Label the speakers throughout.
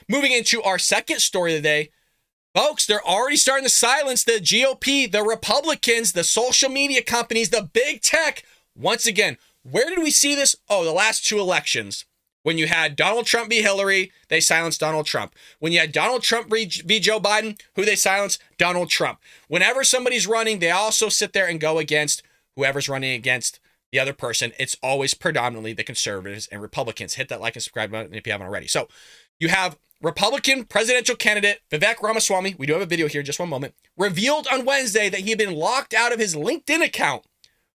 Speaker 1: Moving into our second story of the day, folks, they're already starting to silence the GOP, the Republicans, the social media companies, the big tech. Once again, where did we see this? Oh, the last two elections. When you had Donald Trump v. Hillary, they silenced Donald Trump. When you had Donald Trump v. Joe Biden, who they silenced? Donald Trump. Whenever somebody's running, they also sit there and go against whoever's running against the other person. It's always predominantly the conservatives and Republicans. Hit that like and subscribe button if you haven't already. So you have Republican presidential candidate Vivek Ramaswamy, we do have a video here, just one moment, revealed on Wednesday that he had been locked out of his LinkedIn account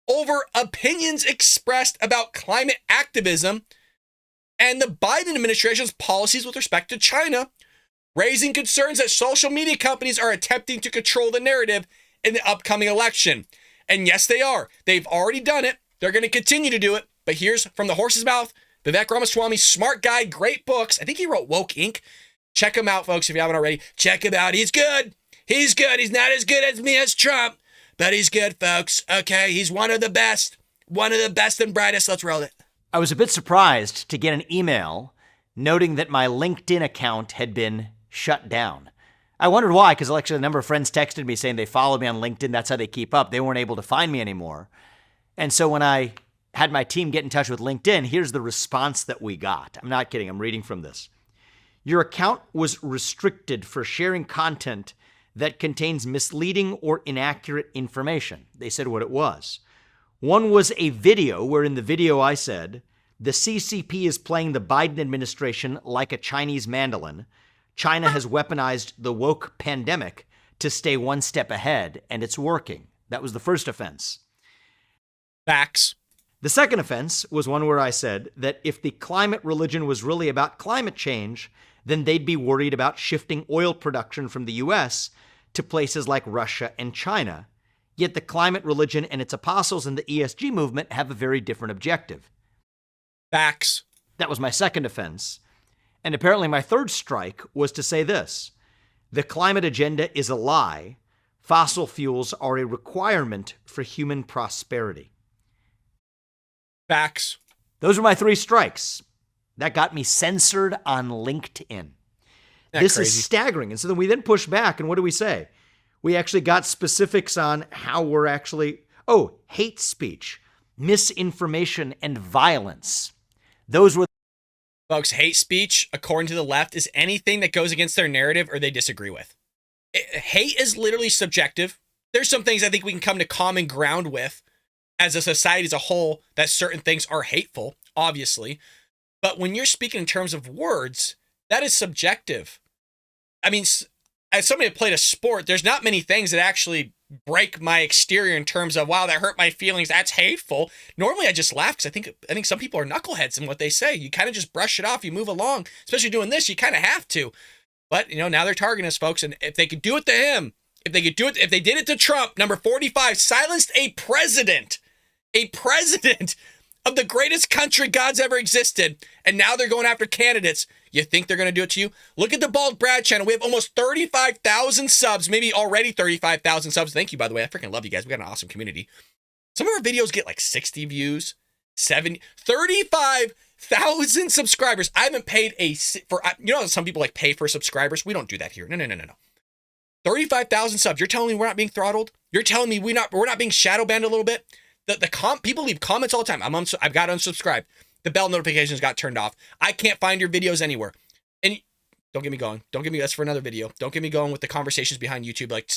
Speaker 1: over opinions expressed about climate activism and the Biden administration's policies with respect to China, raising concerns that social media companies are attempting to control the narrative in the upcoming election. And yes, they are. They've already done it. They're going to continue to do it. But here's from the horse's mouth, Vivek Ramaswamy, smart guy, great books. I think he wrote Woke Inc. Check him out, folks, if you haven't already. Check him out. He's good. He's good. He's not as good as me as Trump, but he's good, folks. Okay, he's one of the best. One of the best and brightest. Let's roll it.
Speaker 2: I was a bit surprised to get an email noting that my LinkedIn account had been shut down. I wondered why, because actually a number of friends texted me saying they followed me on LinkedIn. That's how they keep up. They weren't able to find me anymore. And so when I had my team get in touch with LinkedIn, here's the response that we got. I'm not kidding. I'm reading from this. Your account was restricted for sharing content that contains misleading or inaccurate information. They said what it was. One was a video where in the video I said, the CCP is playing the Biden administration like a Chinese mandolin. China has weaponized the woke pandemic to stay one step ahead, and it's working. That was the first offense.
Speaker 1: Facts.
Speaker 2: The second offense was one where I said that if the climate religion was really about climate change, then they'd be worried about shifting oil production from the U.S. to places like Russia and China. Yet the climate religion and its apostles in the ESG movement have a very different objective.
Speaker 1: Facts.
Speaker 2: That was my second offense. And apparently my third strike was to say this: the climate agenda is a lie. Fossil fuels are a requirement for human prosperity.
Speaker 1: Facts.
Speaker 2: Those are my three strikes. That got me censored on LinkedIn. This is staggering. And so then we push back, and what do we say? We actually got specifics on how we're actually, hate speech, misinformation, and violence. Those were.
Speaker 1: Folks, hate speech, according to the left, is anything that goes against their narrative or they disagree with. Hate is literally subjective. There's some things I think we can come to common ground with as a society as a whole, that certain things are hateful, obviously. But when you're speaking in terms of words, that is subjective. I mean, as somebody that played a sport, there's not many things that actually break my exterior in terms of, wow, that hurt my feelings, that's hateful. Normally I just laugh because I think some people are knuckleheads in what they say. You kind of just brush it off, you move along. Especially doing this, you kind of have to. But, now they're targeting us, folks. And if they could do it to him, if they did it to Trump, number 45, silenced a president of the greatest country God's ever existed, and now they're going after candidates. You think they're going to do it to you? Look at the Bald Brad channel. We have almost 35,000 subs, maybe already 35,000 subs. Thank you, by the way. I freaking love you guys. We got an awesome community. Some of our videos get like 60 views, 35,000 subscribers. I haven't paid some people like pay for subscribers. We don't do that here. No. 35,000 subs. You're telling me we're not being throttled? You're telling me we're not being shadow banned a little bit? People leave comments all the time. I've got unsubscribed. The bell notifications got turned off. I can't find your videos anywhere. And don't get me going. That's for another video. Don't get me going with the conversations behind YouTube. Like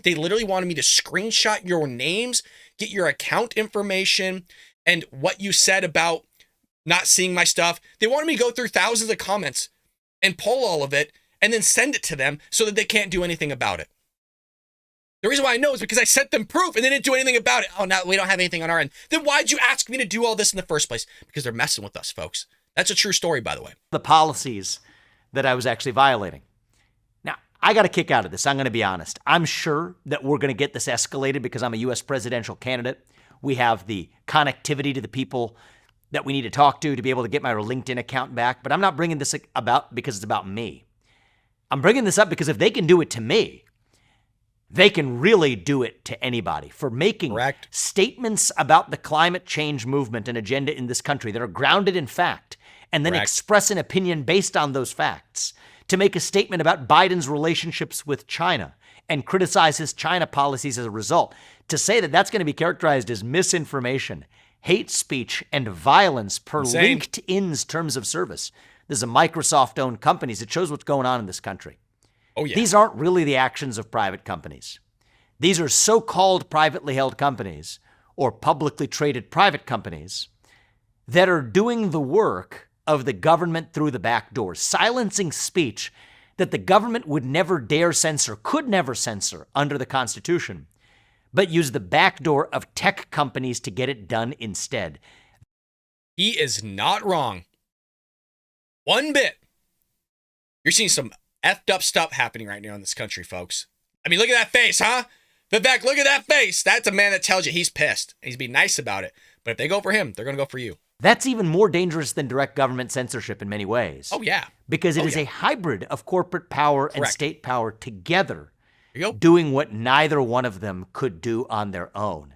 Speaker 1: they literally wanted me to screenshot your names, get your account information, and what you said about not seeing my stuff. They wanted me to go through thousands of comments and pull all of it and then send it to them so that they can't do anything about it. The reason why I know is because I sent them proof and they didn't do anything about it. Oh, now we don't have anything on our end. Then why'd you ask me to do all this in the first place? Because they're messing with us, folks. That's a true story, by the way.
Speaker 2: The policies that I was actually violating. Now, I got a kick out of this. I'm going to be honest. I'm sure that we're going to get this escalated because I'm a U.S. presidential candidate. We have the connectivity to the people that we need to talk to be able to get my LinkedIn account back. But I'm not bringing this about because it's about me. I'm bringing this up because if they can do it to me, they can really do it to anybody for making statements about the climate change movement and agenda in this country that are grounded in fact, and then express an opinion based on those facts. to make a statement about Biden's relationships with China and criticize his China policies as a result, to say that that's going to be characterized as misinformation, hate speech, and violence per
Speaker 1: Insane.
Speaker 2: LinkedIn's terms of service. This is a Microsoft-owned company. It shows what's going on in this country.
Speaker 1: Oh, yeah.
Speaker 2: These aren't really the actions of private companies. These are so-called privately held companies or publicly traded private companies that are doing the work of the government through the back door, silencing speech that the government would never dare censor, could never censor under the Constitution, but use the back door of tech companies to get it done instead.
Speaker 1: He is not wrong. One bit. You're seeing some effed up stuff happening right now in this country, folks. I mean, look at that face, huh? Vivek, look at that face. That's a man that tells you he's pissed. And he's being nice about it. But if they go for him, they're going to go for you.
Speaker 2: That's even more dangerous than direct government censorship in many ways.
Speaker 1: Oh, yeah.
Speaker 2: Because it is a hybrid of corporate power and
Speaker 1: Correct.
Speaker 2: state power together,
Speaker 1: There you go.
Speaker 2: doing what neither one of them could do on their own.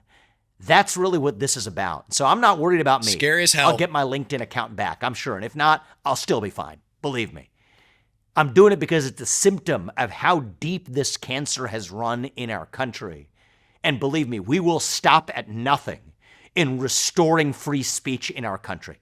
Speaker 2: That's really what this is about. So I'm not worried about me.
Speaker 1: Scary as hell.
Speaker 2: I'll get my LinkedIn account back, I'm sure. And if not, I'll still be fine. Believe me. I'm doing it because it's a symptom of how deep this cancer has run in our country. And believe me, we will stop at nothing in restoring free speech in our country,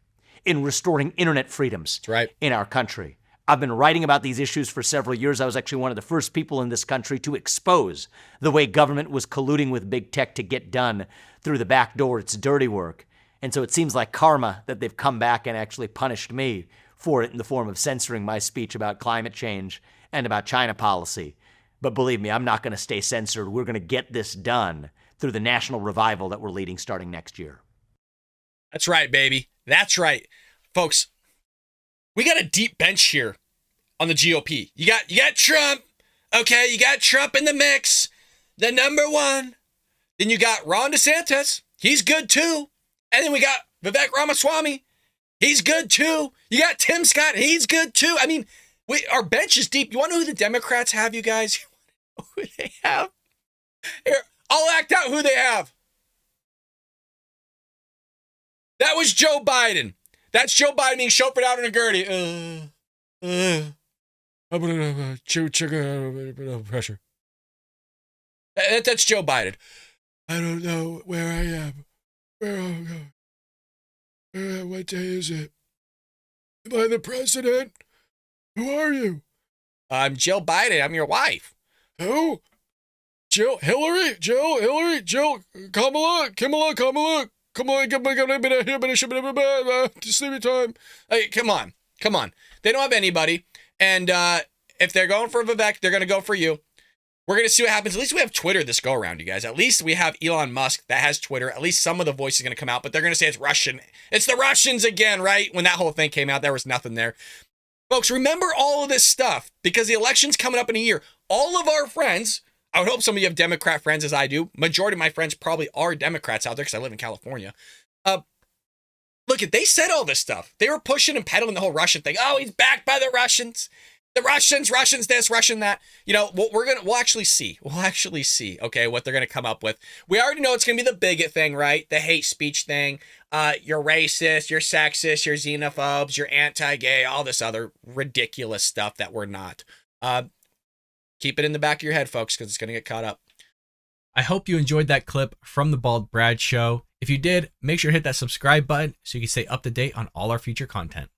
Speaker 2: in restoring internet freedoms
Speaker 1: right.
Speaker 2: in our country. I've been writing about these issues for several years. I was actually one of the first people in this country to expose the way government was colluding with big tech to get done through the back door its dirty work. And so it seems like karma that they've come back and actually punished me for it in the form of censoring my speech about climate change and about China policy. But believe me, I'm not going to stay censored. We're going to get this done through the national revival that we're leading starting next year.
Speaker 1: That's right, baby. That's right. Folks, we got a deep bench here on the GOP. You got Trump. Okay, you got Trump in the mix, the number one. Then you got Ron DeSantis. He's good too. And then we got Vivek Ramaswamy. He's good too. You got Tim Scott. He's good too. I mean, our bench is deep. You want to know who the Democrats have, you guys? You want to know who they have? Here, I'll act out who they have. That was Joe Biden. That's Joe Biden being chauffeured out in a Gertie. I'm gonna check pressure. That's Joe Biden. I don't know where I am. Where am I going? What day is it? Am I the president? Who are you? I'm Jill Biden. I'm your wife. Who? Jill, Hillary, Kamala. Come on, sleepy time. Hey, come on. They don't have anybody. And if they're going for Vivek, they're going to go for you. We're going to see what happens. At least we have Twitter this go around, you guys. At least we have Elon Musk that has Twitter. At least some of the voice is going to come out, but they're going to say it's Russian. It's the Russians again, right? When that whole thing came out, there was nothing there. Folks, remember all of this stuff because the election's coming up in a year. All of our friends, I would hope some of you have Democrat friends as I do. Majority of my friends probably are Democrats out there because I live in California. Look, they said all this stuff. They were pushing and peddling the whole Russian thing. Oh, he's backed by the Russians. The Russians this, Russian that. You know, we'll actually see. We'll actually see, okay, what they're going to come up with. We already know it's going to be the bigot thing, right? The hate speech thing. You're racist, you're sexist, you're xenophobes, you're anti-gay, all this other ridiculous stuff that we're not. Keep it in the back of your head, folks, because it's going to get caught up.
Speaker 3: I hope you enjoyed that clip from the Bald Brad Show. If you did, make sure to hit that subscribe button so you can stay up to date on all our future content.